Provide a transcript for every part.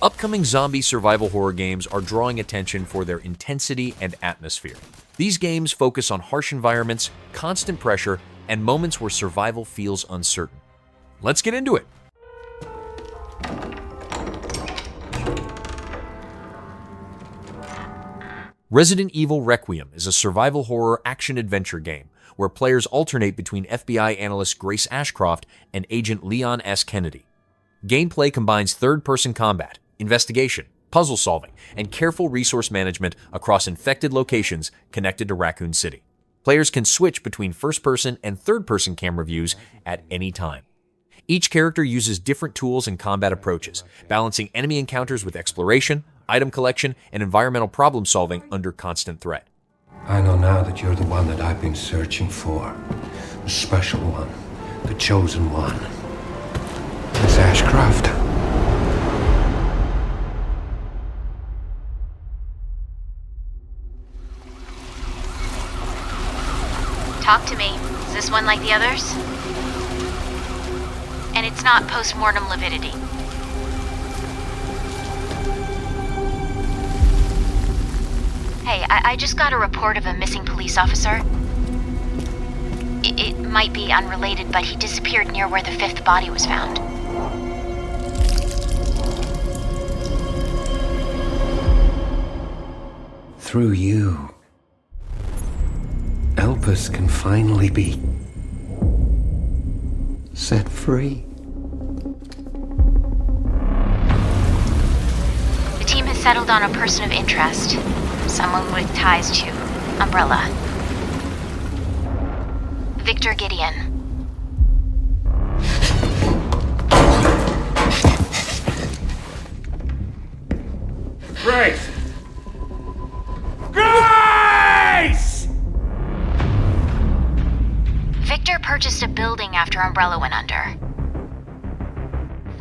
Upcoming zombie survival horror games are drawing attention for their intensity and atmosphere. These games focus on harsh environments, constant pressure, and moments where survival feels uncertain. Let's get into it! Resident Evil Requiem is a survival horror action-adventure game where players alternate between FBI analyst Grace Ashcroft and Agent Leon S. Kennedy. Gameplay combines third-person combat, investigation, puzzle solving, and careful resource management across infected locations connected to Raccoon City. Players can switch between first-person and third-person camera views at any time. Each character uses different tools and combat approaches, balancing enemy encounters with exploration, item collection, and environmental problem solving under constant threat. I know now that you're the one that I've been searching for. The special one. The chosen one. Miss Ashcroft. Talk to me. Is this one like the others? And it's not post-mortem lividity. Hey, I just got a report of a missing police officer. It might be unrelated, but he disappeared near where the 5th body was found. Through you, Elpis can finally be set free. The team has settled on a person of interest. Someone with ties to Umbrella. Victor Gideon. Grace! Grace! Victor purchased a building after Umbrella went under.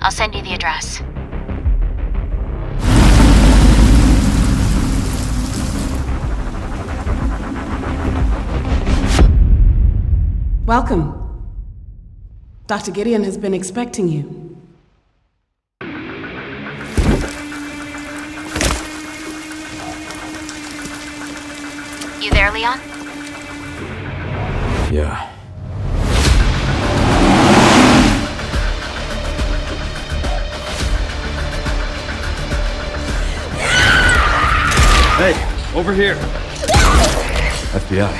I'll send you the address. Welcome. Dr. Gideon has been expecting you. You there, Leon? Yeah. Hey, over here. FBI,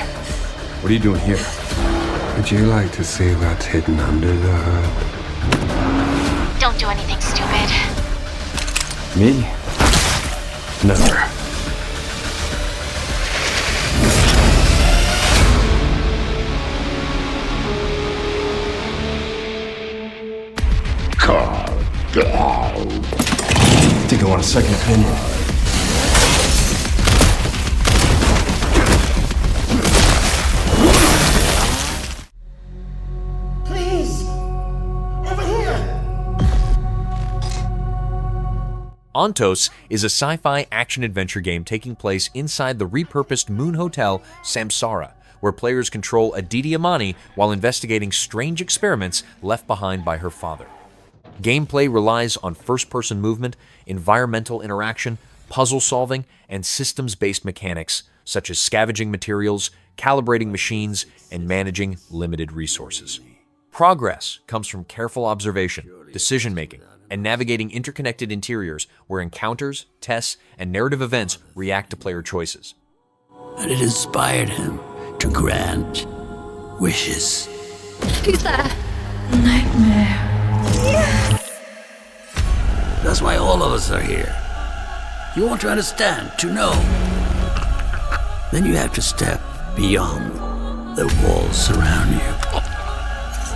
what are you doing here? Would you like to see what's hidden under the hood? Don't do anything stupid. Me? Never. Think I want a second opinion. Ontos is a sci-fi action-adventure game taking place inside the repurposed Moon Hotel Samsara, where players control Aditi Amani while investigating strange experiments left behind by her father. Gameplay relies on first-person movement, environmental interaction, puzzle solving, and systems-based mechanics such as scavenging materials, calibrating machines, and managing limited resources. Progress comes from careful observation, decision-making, and navigating interconnected interiors where encounters, tests, and narrative events react to player choices. And it inspired him to grant wishes. Who's that? Nightmare. Yes! That's why all of us are here. You want to understand, to know. Then you have to step beyond the walls surround you.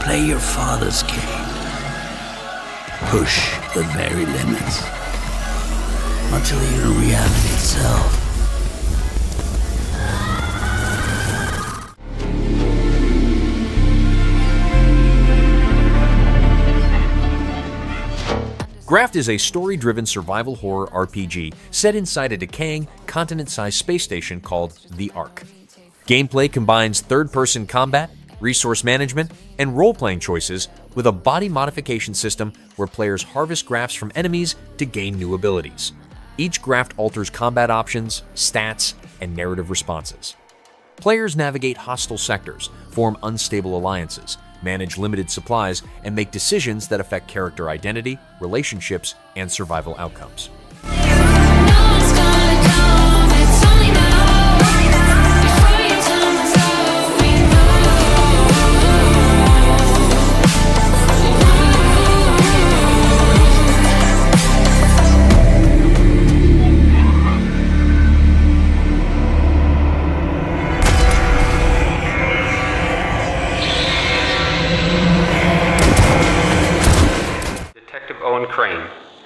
Play your father's game. Push the very limits until you're in reality itself. Graft is a story-driven survival horror RPG set inside a decaying, continent-sized space station called the Ark. Gameplay combines third-person combat, resource management, and role-playing choices, with a body modification system where players harvest grafts from enemies to gain new abilities. Each graft alters combat options, stats, and narrative responses. Players navigate hostile sectors, form unstable alliances, manage limited supplies, and make decisions that affect character identity, relationships, and survival outcomes.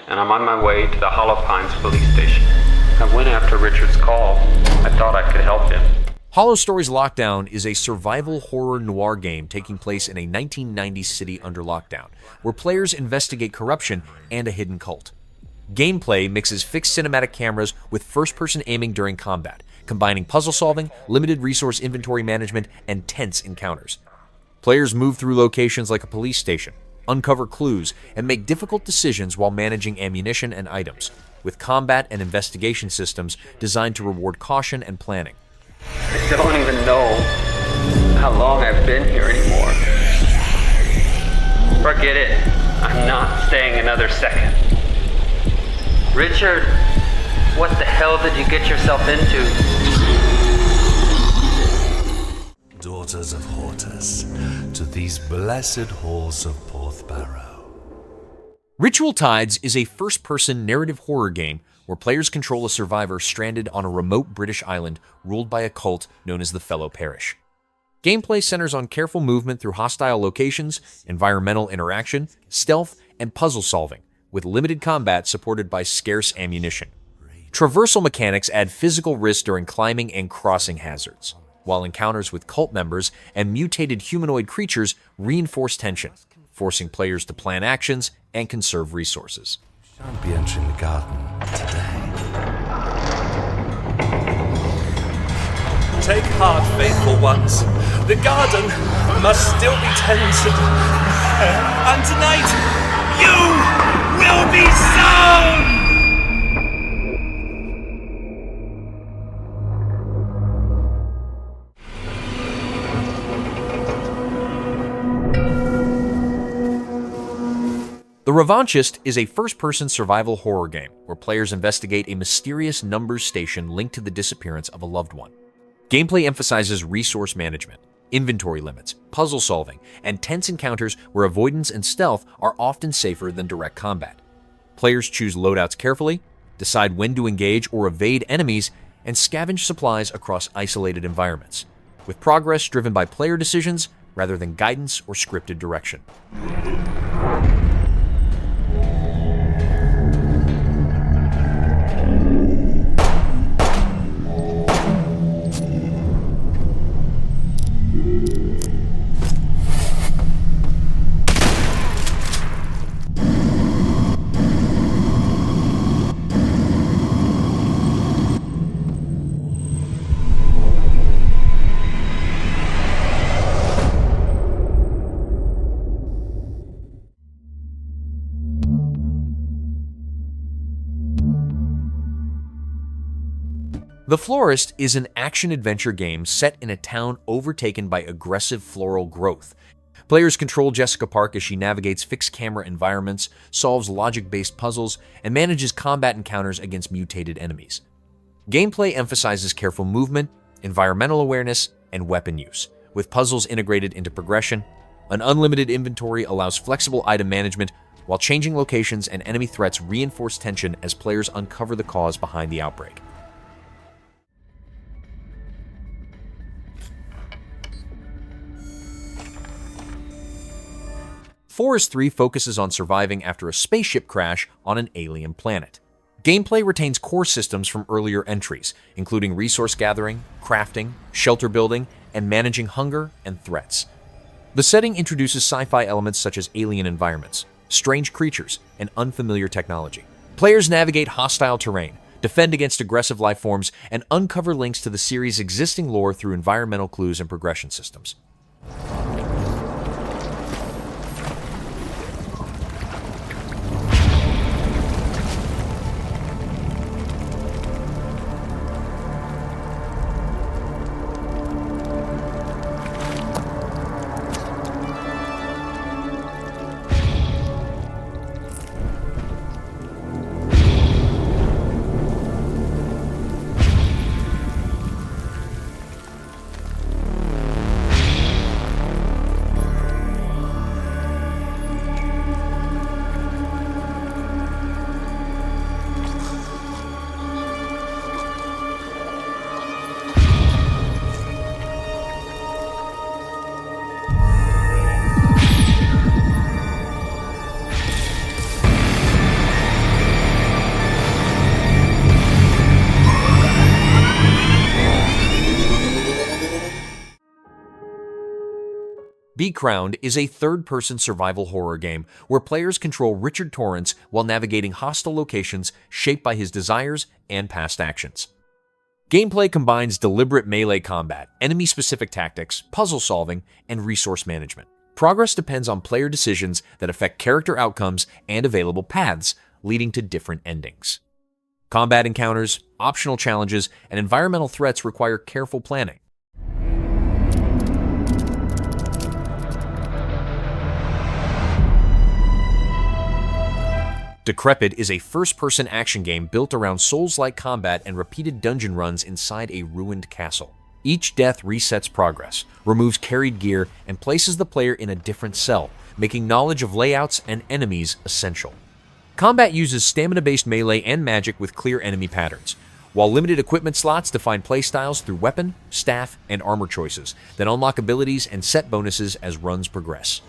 And I'm on my way to the Hollow Pines police station. I went after Richard's call. I thought I could help him. Hollow Stories Lockdown is a survival horror noir game taking place in a 1990s city under lockdown, where players investigate corruption and a hidden cult. Gameplay mixes fixed cinematic cameras with first-person aiming during combat, combining puzzle solving, limited resource inventory management, and tense encounters. Players move through locations like a police station, uncover clues, and make difficult decisions while managing ammunition and items, with combat and investigation systems designed to reward caution and planning. I don't even know how long I've been here anymore. Forget it. I'm not staying another second. Richard, what the hell did you get yourself into? Daughters of Hortus, to these blessed halls of Porthbarrow. Ritual Tides is a first-person narrative horror game where players control a survivor stranded on a remote British island ruled by a cult known as the Fellow Parish. Gameplay centers on careful movement through hostile locations, environmental interaction, stealth, and puzzle solving, with limited combat supported by scarce ammunition. Traversal mechanics add physical risk during climbing and crossing hazards, while encounters with cult members and mutated humanoid creatures reinforce tension, forcing players to plan actions and conserve resources. Shan't be entering the garden today. Take heart, faithful ones. The garden must still be tended. And tonight, you will be sown! The Revanchist is a first-person survival horror game where players investigate a mysterious numbers station linked to the disappearance of a loved one. Gameplay emphasizes resource management, inventory limits, puzzle solving, and tense encounters where avoidance and stealth are often safer than direct combat. Players choose loadouts carefully, decide when to engage or evade enemies, and scavenge supplies across isolated environments, with progress driven by player decisions rather than guidance or scripted direction. The Florist is an action-adventure game set in a town overtaken by aggressive floral growth. Players control Jessica Park as she navigates fixed-camera environments, solves logic-based puzzles, and manages combat encounters against mutated enemies. Gameplay emphasizes careful movement, environmental awareness, and weapon use, with puzzles integrated into progression. An unlimited inventory allows flexible item management, while changing locations and enemy threats reinforce tension as players uncover the cause behind the outbreak. Forest 3 focuses on surviving after a spaceship crash on an alien planet. Gameplay retains core systems from earlier entries, including resource gathering, crafting, shelter building, and managing hunger and threats. The setting introduces sci-fi elements such as alien environments, strange creatures, and unfamiliar technology. Players navigate hostile terrain, defend against aggressive life forms, and uncover links to the series' existing lore through environmental clues and progression systems. Becrowned is a third-person survival horror game where players control Richard Torrance while navigating hostile locations shaped by his desires and past actions. Gameplay combines deliberate melee combat, enemy-specific tactics, puzzle solving, and resource management. Progress depends on player decisions that affect character outcomes and available paths, leading to different endings. Combat encounters, optional challenges, and environmental threats require careful planning. Decrepit is a first-person action game built around Souls-like combat and repeated dungeon runs inside a ruined castle. Each death resets progress, removes carried gear, and places the player in a different cell, making knowledge of layouts and enemies essential. Combat uses stamina-based melee and magic with clear enemy patterns, while limited equipment slots define playstyles through weapon, staff, and armor choices that unlock abilities and set bonuses as runs progress.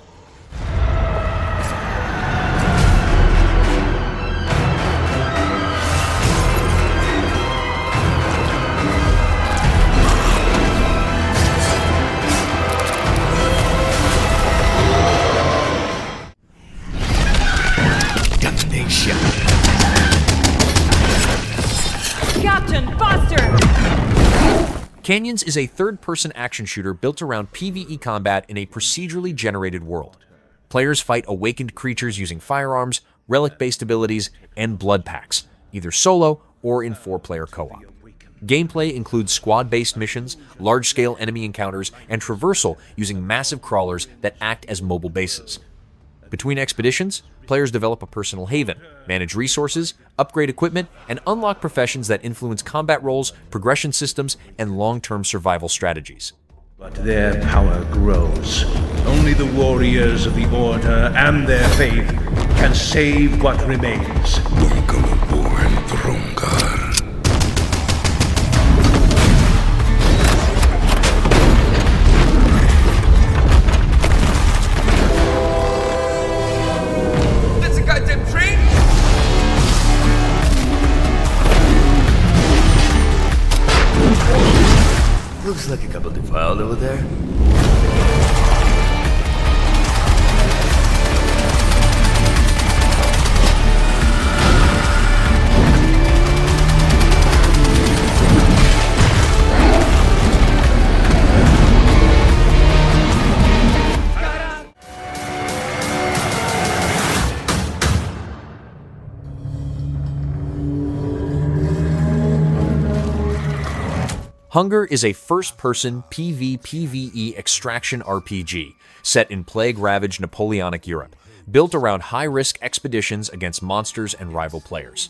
Captain, faster! Canyons is a third-person action shooter built around PvE combat in a procedurally generated world. Players fight awakened creatures using firearms, relic-based abilities, and blood packs, either solo or in 4-player co-op. Gameplay includes squad-based missions, large-scale enemy encounters, and traversal using massive crawlers that act as mobile bases. Between expeditions, players develop a personal haven, manage resources, upgrade equipment, and unlock professions that influence combat roles, progression systems, and long-term survival strategies. But their power grows. Only the warriors of the Order and their faith can save what remains. Looks like a couple defiled over there. Hunger is a first-person PvPvE extraction RPG set in plague-ravaged Napoleonic Europe, built around high-risk expeditions against monsters and rival players.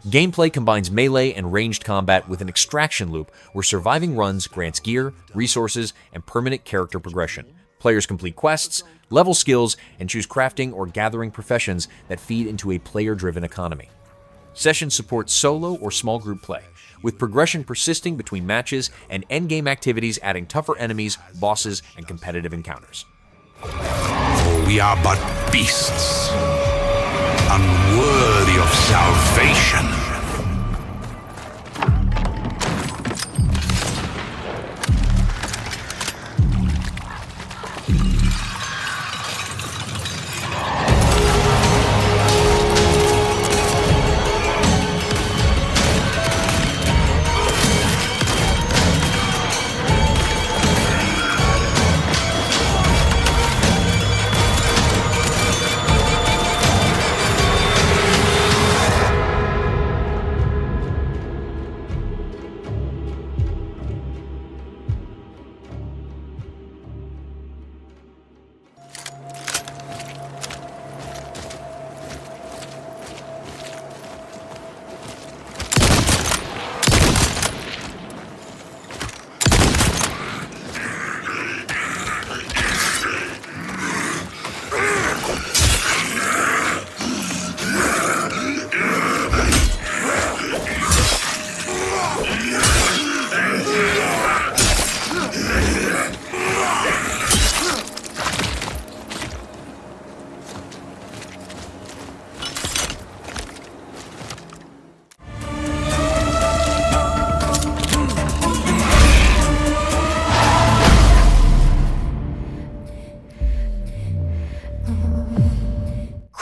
Gameplay combines melee and ranged combat with an extraction loop where surviving runs grants gear, resources, and permanent character progression. Players complete quests, level skills, and choose crafting or gathering professions that feed into a player-driven economy. Sessions support solo or small group play, with progression persisting between matches and endgame activities adding tougher enemies, bosses, and competitive encounters. For we are but beasts, unworthy of salvation.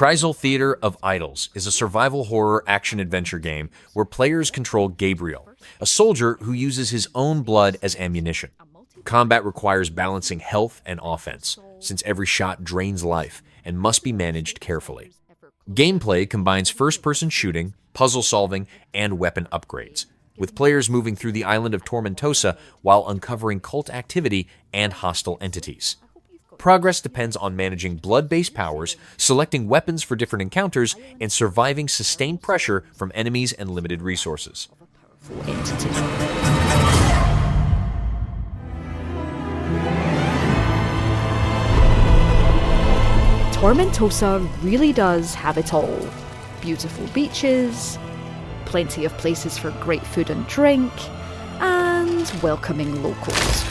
Crisol Theater of Idols is a survival horror action-adventure game where players control Gabriel, a soldier who uses his own blood as ammunition. Combat requires balancing health and offense, since every shot drains life and must be managed carefully. Gameplay combines first-person shooting, puzzle solving, and weapon upgrades, with players moving through the island of Tormentosa while uncovering cult activity and hostile entities. Progress depends on managing blood-based powers, selecting weapons for different encounters, and surviving sustained pressure from enemies and limited resources. Tormentosa really does have it all. Beautiful beaches, plenty of places for great food and drink, and welcoming locals.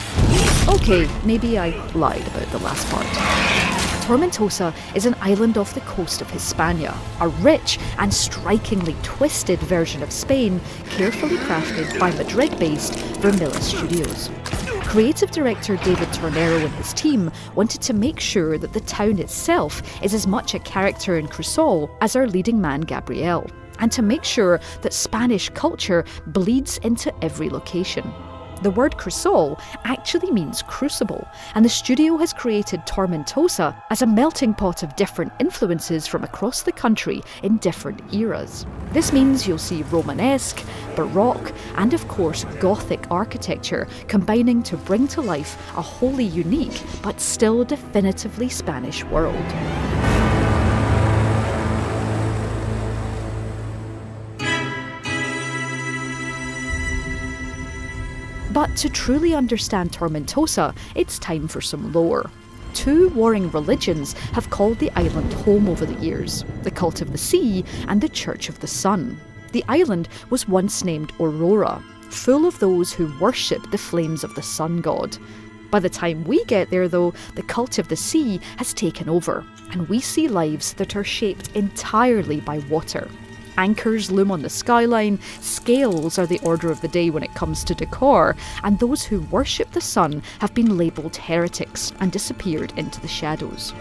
Okay, maybe I lied about the last part. Tormentosa is an island off the coast of Hispania, a rich and strikingly twisted version of Spain, carefully crafted by Madrid-based Vermilla Studios. Creative director David Tornero and his team wanted to make sure that the town itself is as much a character in Crisol as our leading man Gabriel, and to make sure that Spanish culture bleeds into every location. The word Crisol actually means crucible, and the studio has created Tormentosa as a melting pot of different influences from across the country in different eras. This means you'll see Romanesque, Baroque, and of course Gothic architecture combining to bring to life a wholly unique but still definitively Spanish world. But to truly understand Tormentosa, it's time for some lore. Two warring religions have called the island home over the years, the Cult of the Sea and the Church of the Sun. The island was once named Aurora, full of those who worship the flames of the sun god. By the time we get there though, the Cult of the Sea has taken over, and we see lives that are shaped entirely by water. Anchors loom on the skyline, scales are the order of the day when it comes to decor, and those who worship the sun have been labelled heretics and disappeared into the shadows.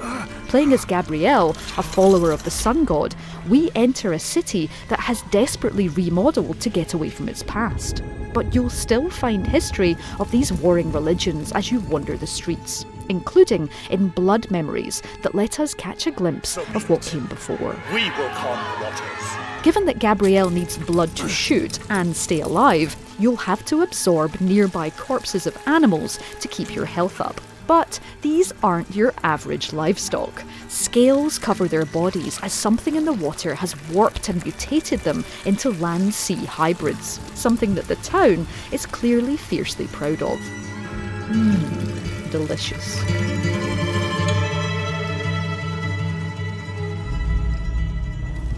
Playing as Gabriel, a follower of the sun god, we enter a city that has desperately remodelled to get away from its past. But you'll still find history of these warring religions as you wander the streets, including in blood memories that let us catch a glimpse of what came before. We will calm the waters. Given that Gabriel needs blood to shoot and stay alive, you'll have to absorb nearby corpses of animals to keep your health up. But these aren't your average livestock. Scales cover their bodies as something in the water has warped and mutated them into land-sea hybrids, something that the town is clearly fiercely proud of. Delicious.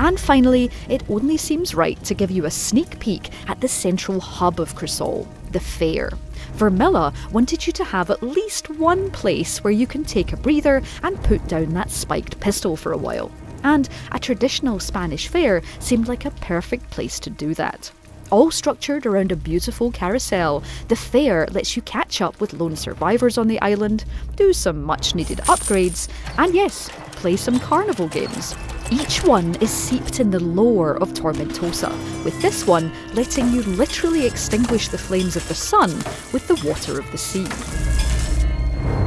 And finally, it only seems right to give you a sneak peek at the central hub of Crisol, the fair. Vermilla wanted you to have at least one place where you can take a breather and put down that spiked pistol for a while. And a traditional Spanish fair seemed like a perfect place to do that. All structured around a beautiful carousel, the fair lets you catch up with lone survivors on the island, do some much needed upgrades, and yes, play some carnival games. Each one is seeped in the lore of Tormentosa, with this one letting you literally extinguish the flames of the sun with the water of the sea.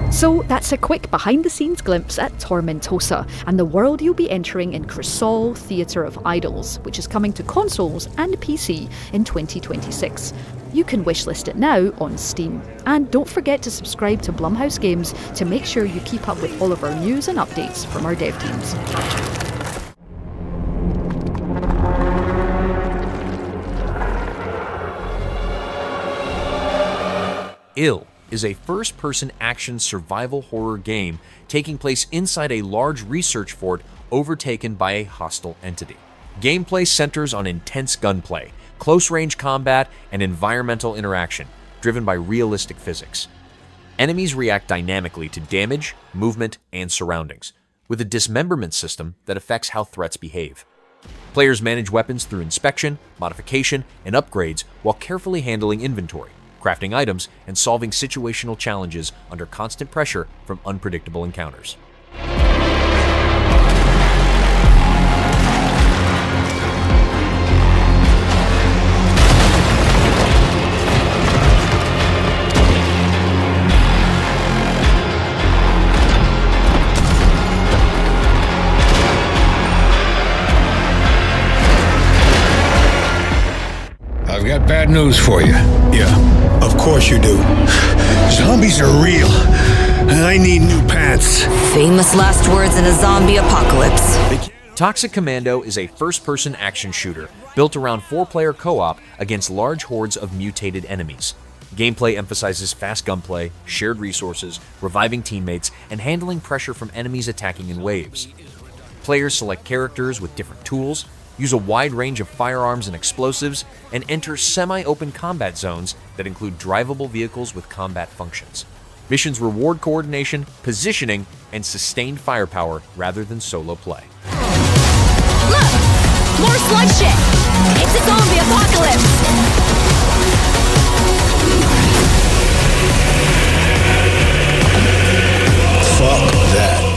So that's a quick behind-the-scenes glimpse at Tormentosa and the world you'll be entering in Crisol Theater of Idols, which is coming to consoles and PC in 2026. You can wishlist it now on Steam. And don't forget to subscribe to Blumhouse Games to make sure you keep up with all of our news and updates from our dev teams. Ill is a first-person action survival horror game taking place inside a large research fort overtaken by a hostile entity. Gameplay centers on intense gunplay, close-range combat, and environmental interaction, driven by realistic physics. Enemies react dynamically to damage, movement, and surroundings, with a dismemberment system that affects how threats behave. Players manage weapons through inspection, modification, and upgrades while carefully handling inventory, crafting items, and solving situational challenges under constant pressure from unpredictable encounters. I've got bad news for you. Yeah, of course you do. Zombies are real, and I need new pants. Famous last words in a zombie apocalypse. Toxic Commando is a first-person action shooter built around 4-player co-op against large hordes of mutated enemies. Gameplay emphasizes fast gunplay, shared resources, reviving teammates, and handling pressure from enemies attacking in waves. Players select characters with different tools, use a wide range of firearms and explosives, and enter semi-open combat zones that include drivable vehicles with combat functions. Missions reward coordination, positioning, and sustained firepower rather than solo play. Look! More slug shit! It's a zombie apocalypse! Fuck that.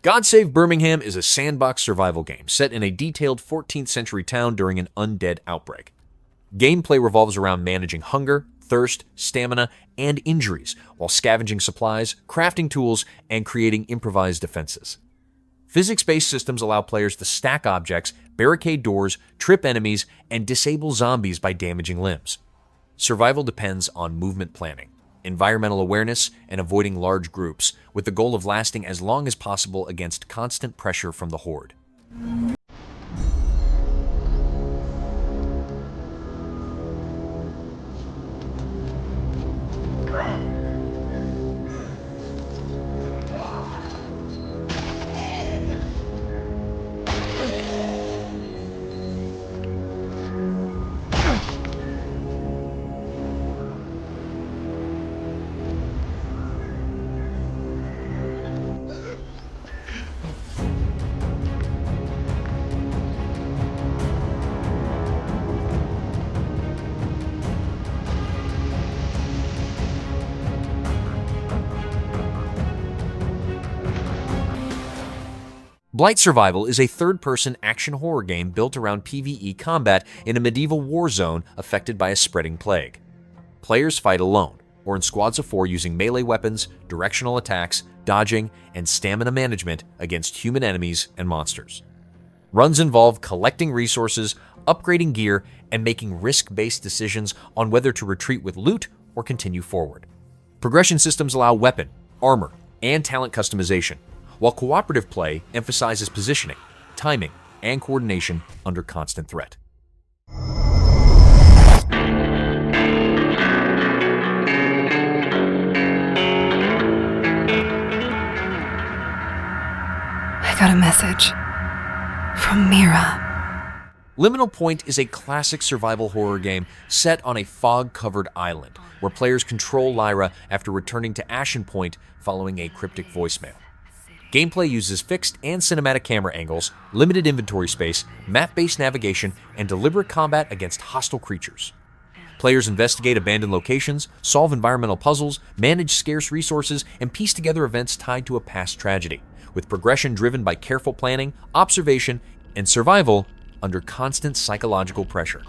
God Save Birmingham is a sandbox survival game set in a detailed 14th century town during an undead outbreak. Gameplay revolves around managing hunger, thirst, stamina, and injuries, while scavenging supplies, crafting tools, and creating improvised defenses. Physics-based systems allow players to stack objects, barricade doors, trip enemies, and disable zombies by damaging limbs. Survival depends on movement planning, environmental awareness, and avoiding large groups, with the goal of lasting as long as possible against constant pressure from the horde. Blight Survival is a third-person action horror game built around PvE combat in a medieval war zone affected by a spreading plague. Players fight alone, or in squads of 4 using melee weapons, directional attacks, dodging, and stamina management against human enemies and monsters. Runs involve collecting resources, upgrading gear, and making risk-based decisions on whether to retreat with loot or continue forward. Progression systems allow weapon, armor, and talent customization, while cooperative play emphasizes positioning, timing, and coordination under constant threat. I got a message from Mira. Liminal Point is a classic survival horror game set on a fog-covered island, where players control Lyra after returning to Ashen Point following a cryptic voicemail. Gameplay uses fixed and cinematic camera angles, limited inventory space, map-based navigation, and deliberate combat against hostile creatures. Players investigate abandoned locations, solve environmental puzzles, manage scarce resources, and piece together events tied to a past tragedy, with progression driven by careful planning, observation, and survival under constant psychological pressure.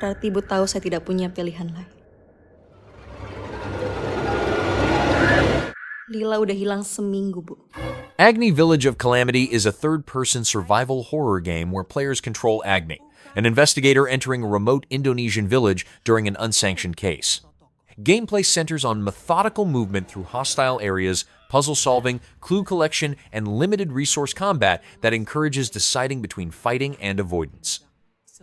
Berarti Ibu tahu saya tidak punya pilihan lain. Lila udah hilang seminggu, Bu. Agni Village of Calamity is a third-person survival horror game where players control Agni, an investigator entering a remote Indonesian village during an unsanctioned case. Gameplay centers on methodical movement through hostile areas, puzzle solving, clue collection, and limited resource combat that encourages deciding between fighting and avoidance.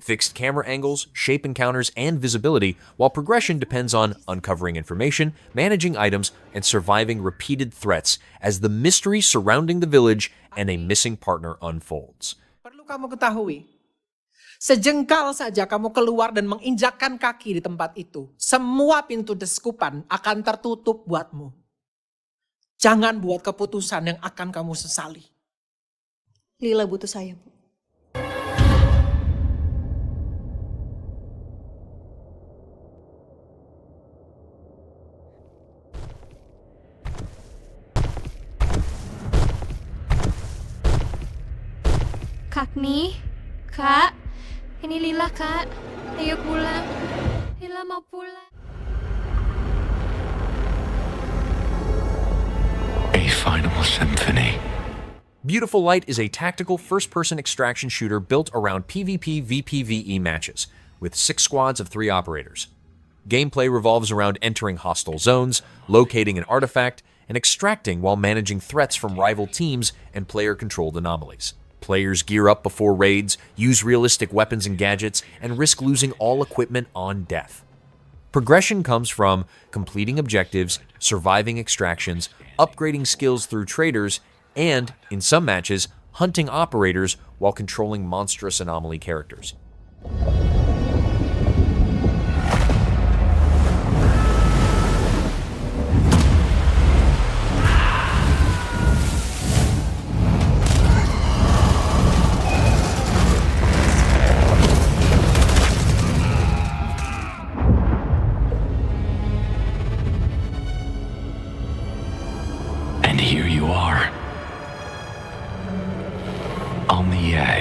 Fixed camera angles, shape encounters, and visibility, while progression depends on uncovering information, managing items, and surviving repeated threats as the mystery surrounding the village and a missing partner unfolds. Perlu kamu ketahui, sejengkal saja kamu keluar dan menginjakkan kaki di tempat itu, semua pintu deskupan akan tertutup buatmu. Jangan buat keputusan yang akan kamu sesali. Lila butuh saya, Bu. Agni, Kak, ini Lila, Kak. Ayo pulang. Lila mau pulang. A final symphony. Beautiful Light is a tactical first-person extraction shooter built around PvP VPVE matches, with 6 squads of 3 operators. Gameplay revolves around entering hostile zones, locating an artifact, and extracting while managing threats from rival teams and player-controlled anomalies. Players gear up before raids, use realistic weapons and gadgets, and risk losing all equipment on death. Progression comes from completing objectives, surviving extractions, upgrading skills through traders, and, in some matches, hunting operators while controlling monstrous anomaly characters.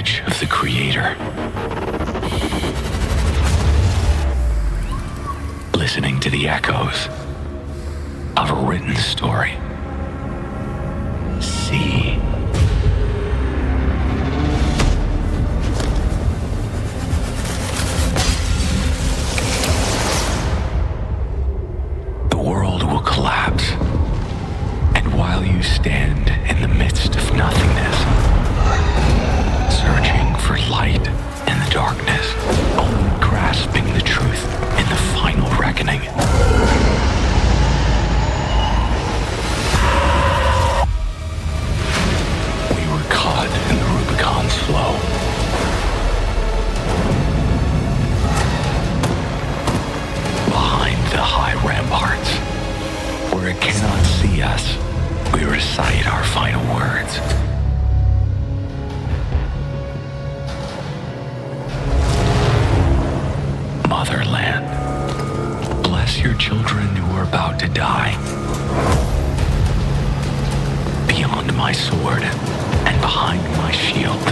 Of the Creator. Listening to the echoes of a written story. See. The world will collapse, and while you stand in the midst of nothingness, searching for light in the darkness, only grasping the truth in the final reckoning. We were caught in the Rubicon's flow. Behind the high ramparts, where it cannot see us, we recite our final words. Motherland, bless your children who are about to die. Beyond my sword and behind my shield,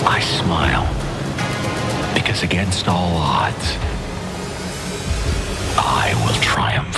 I smile, because against all odds, I will triumph.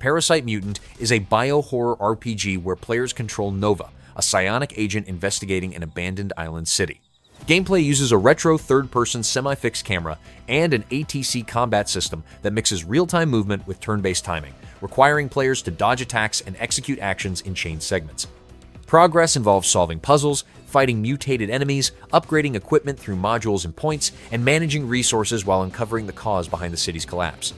Parasite Mutant is a bio-horror RPG where players control Nova, a psionic agent investigating an abandoned island city. Gameplay uses a retro third-person semi-fixed camera and an ATC combat system that mixes real-time movement with turn-based timing, requiring players to dodge attacks and execute actions in chain segments. Progress involves solving puzzles, fighting mutated enemies, upgrading equipment through modules and points, and managing resources while uncovering the cause behind the city's collapse.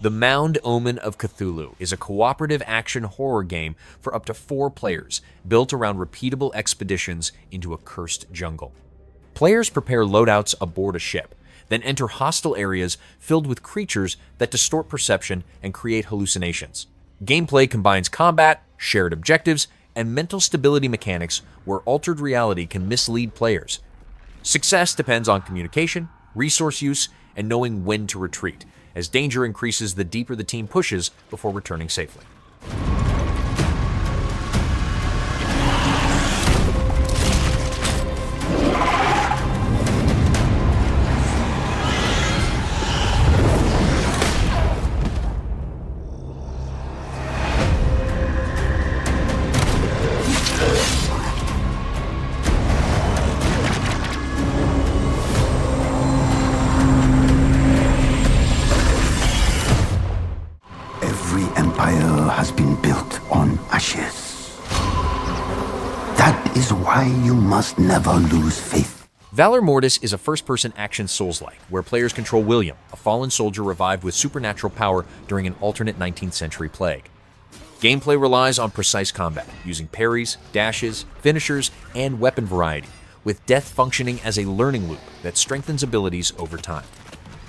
The Mound, Omen of Cthulhu is a cooperative action horror game for up to 4 players, built around repeatable expeditions into a cursed jungle. Players prepare loadouts aboard a ship, then enter hostile areas filled with creatures that distort perception and create hallucinations. Gameplay combines combat, shared objectives, and mental stability mechanics where altered reality can mislead players. Success depends on communication, resource use, and knowing when to retreat, as danger increases the deeper the team pushes before returning safely. You must never lose faith. Valor Mortis is a first-person action Souls-like, where players control William, a fallen soldier revived with supernatural power during an alternate 19th century plague. Gameplay relies on precise combat, using parries, dashes, finishers, and weapon variety, with death functioning as a learning loop that strengthens abilities over time.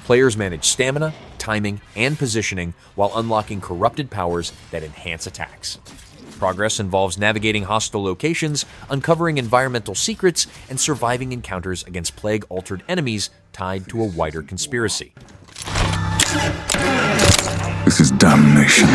Players manage stamina, timing, and positioning while unlocking corrupted powers that enhance attacks. Progress involves navigating hostile locations, uncovering environmental secrets, and surviving encounters against plague-altered enemies tied to a wider conspiracy. This is damnation.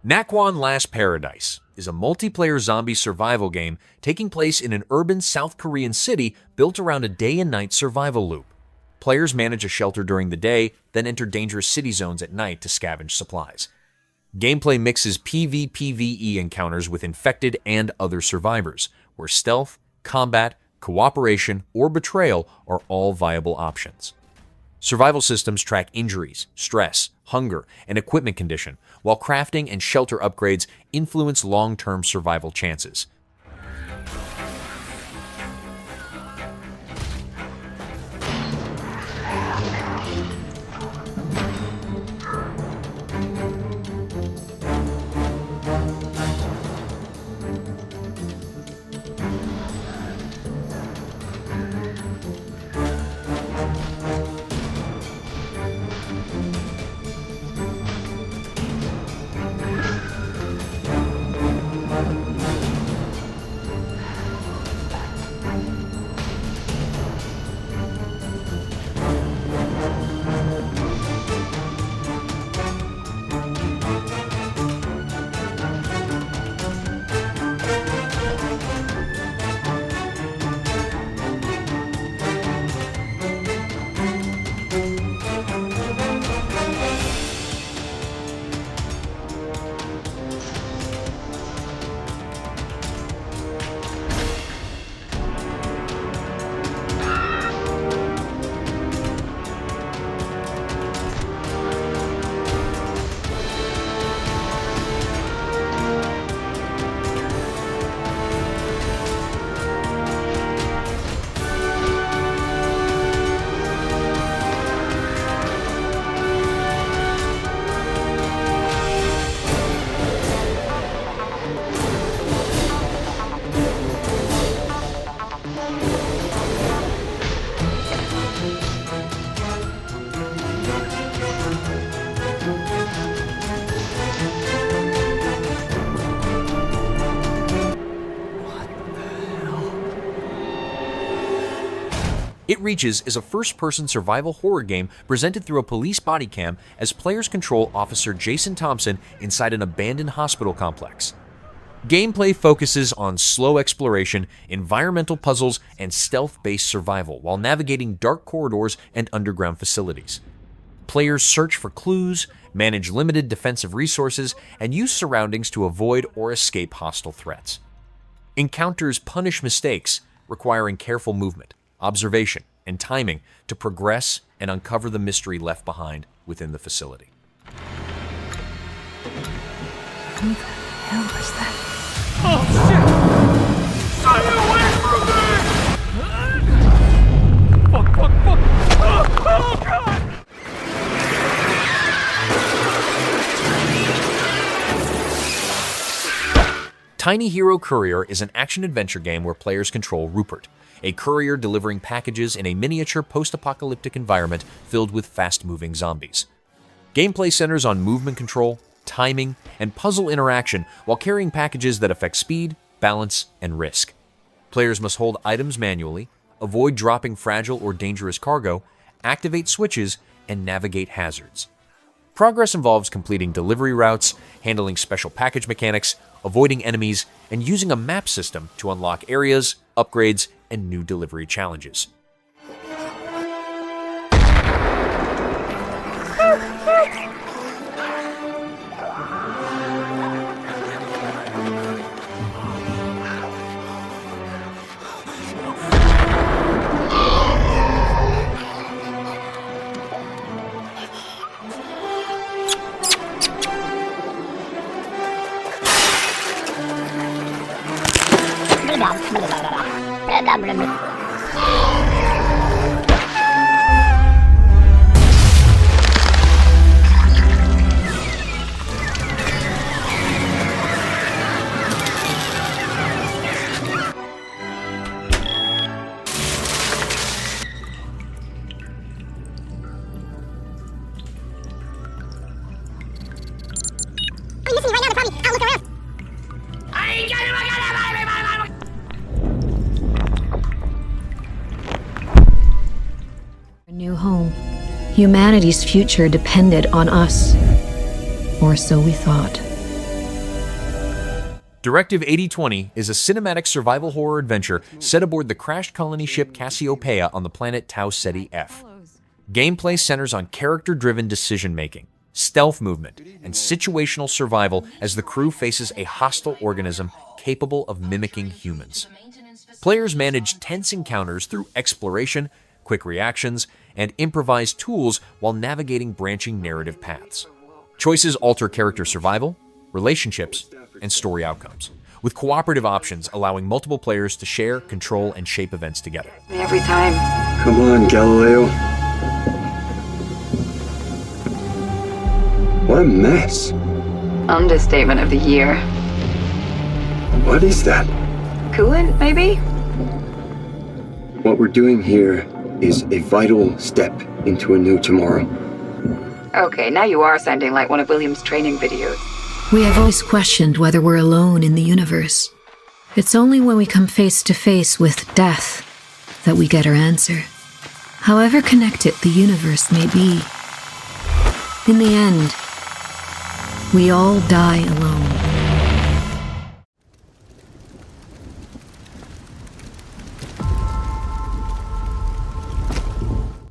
Nakwon Last Paradise is a multiplayer zombie survival game taking place in an urban South Korean city built around a day and night survival loop. Players manage a shelter during the day, then enter dangerous city zones at night to scavenge supplies. Gameplay mixes PvPvE encounters with infected and other survivors, where stealth, combat, cooperation, or betrayal are all viable options. Survival systems track injuries, stress, hunger, and equipment condition, while crafting and shelter upgrades influence long-term survival chances. It Reaches is a first-person survival horror game presented through a police body cam as players control Officer Jason Thompson inside an abandoned hospital complex. Gameplay focuses on slow exploration, environmental puzzles, and stealth-based survival while navigating dark corridors and underground facilities. Players search for clues, manage limited defensive resources, and use surroundings to avoid or escape hostile threats. Encounters punish mistakes, requiring careful movement, observation, and timing to progress and uncover the mystery left behind within the facility. Who the hell was that? Oh shit! Stay away from me! Fuck, fuck, fuck! Oh god! Tiny Hero Courier is an action-adventure game where players control Rupert, a courier delivering packages in a miniature post-apocalyptic environment filled with fast-moving zombies. Gameplay centers on movement control, timing, and puzzle interaction while carrying packages that affect speed, balance, and risk. Players must hold items manually, avoid dropping fragile or dangerous cargo, activate switches, and navigate hazards. Progress involves completing delivery routes, handling special package mechanics, avoiding enemies, and using a map system to unlock areas, upgrades, and new delivery challenges. New home. Humanity's future depended on us. Or so we thought. Directive 8020 is a cinematic survival horror adventure set aboard the crashed colony ship Cassiopeia on the planet Tau Ceti F. Gameplay centers on character-driven decision-making, stealth movement, and situational survival as the crew faces a hostile organism capable of mimicking humans. Players manage tense encounters through exploration, quick reactions, and improvised tools while navigating branching narrative paths. Choices alter character survival, relationships, and story outcomes, with cooperative options allowing multiple players to share, control, and shape events together. Every time. Come on, Galileo. What a mess. Understatement of the year. What is that? Coolant, maybe? What we're doing here is a vital step into a new tomorrow. Okay, now you are sounding like one of William's training videos. We have always questioned whether we're alone in the universe. It's only when we come face to face with death that we get our answer. However connected the universe may be, in the end, we all die alone.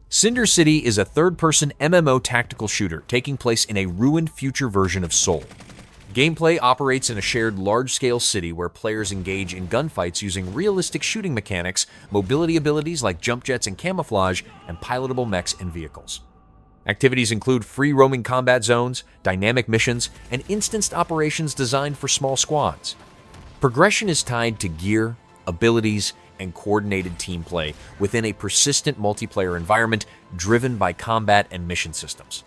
Cinder City is a third-person MMO tactical shooter taking place in a ruined future version of Seoul. Gameplay operates in a shared large-scale city where players engage in gunfights using realistic shooting mechanics, mobility abilities like jump jets and camouflage, and pilotable mechs and vehicles. Activities include free-roaming combat zones, dynamic missions, and instanced operations designed for small squads. Progression is tied to gear, abilities, and coordinated team play within a persistent multiplayer environment driven by combat and mission systems.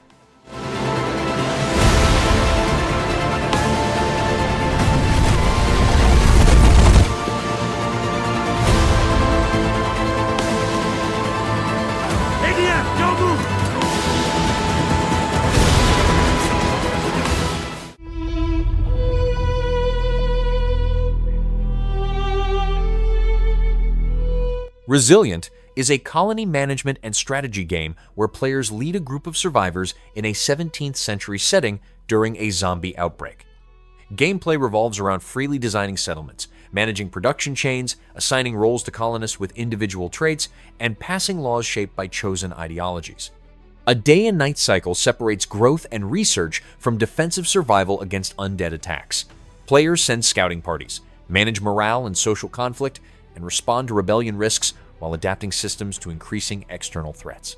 ADF, don't move! Resilient is a colony management and strategy game where players lead a group of survivors in a 17th century setting during a zombie outbreak. Gameplay revolves around freely designing settlements, managing production chains, assigning roles to colonists with individual traits, and passing laws shaped by chosen ideologies. A day and night cycle separates growth and research from defensive survival against undead attacks. Players send scouting parties, manage morale and social conflict, and respond to rebellion risks while adapting systems to increasing external threats.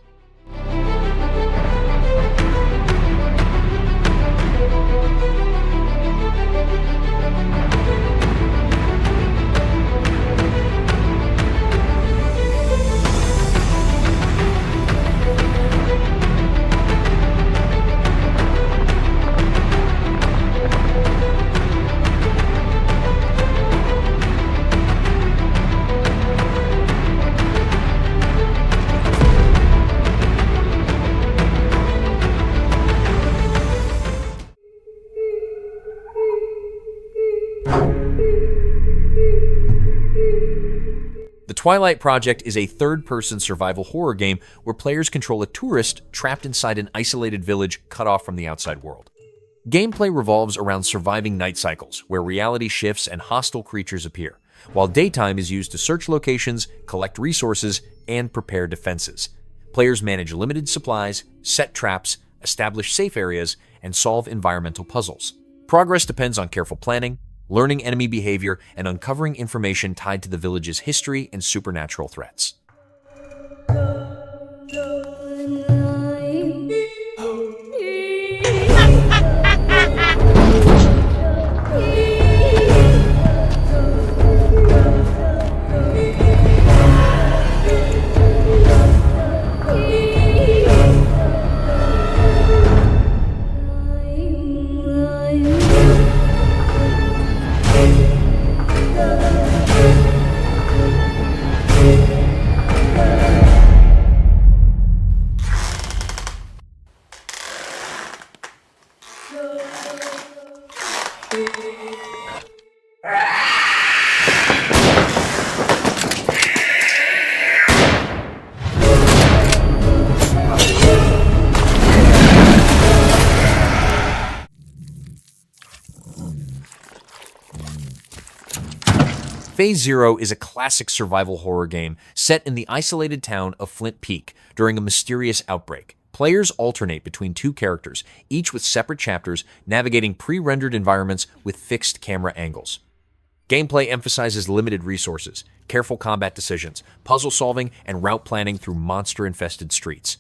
The Twilight Project is a third-person survival horror game where players control a tourist trapped inside an isolated village cut off from the outside world. Gameplay revolves around surviving night cycles, where reality shifts and hostile creatures appear, while daytime is used to search locations, collect resources, and prepare defenses. Players manage limited supplies, set traps, establish safe areas, and solve environmental puzzles. Progress depends on careful planning, learning enemy behavior, and uncovering information tied to the village's history and supernatural threats. Phase Zero is a classic survival horror game set in the isolated town of Flint Peak during a mysterious outbreak. Players alternate between two characters, each with separate chapters, navigating pre-rendered environments with fixed camera angles. Gameplay emphasizes limited resources, careful combat decisions, puzzle solving, and route planning through monster-infested streets.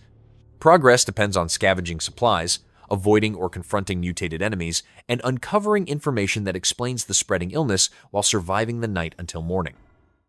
Progress depends on scavenging supplies, avoiding or confronting mutated enemies, and uncovering information that explains the spreading illness while surviving the night until morning.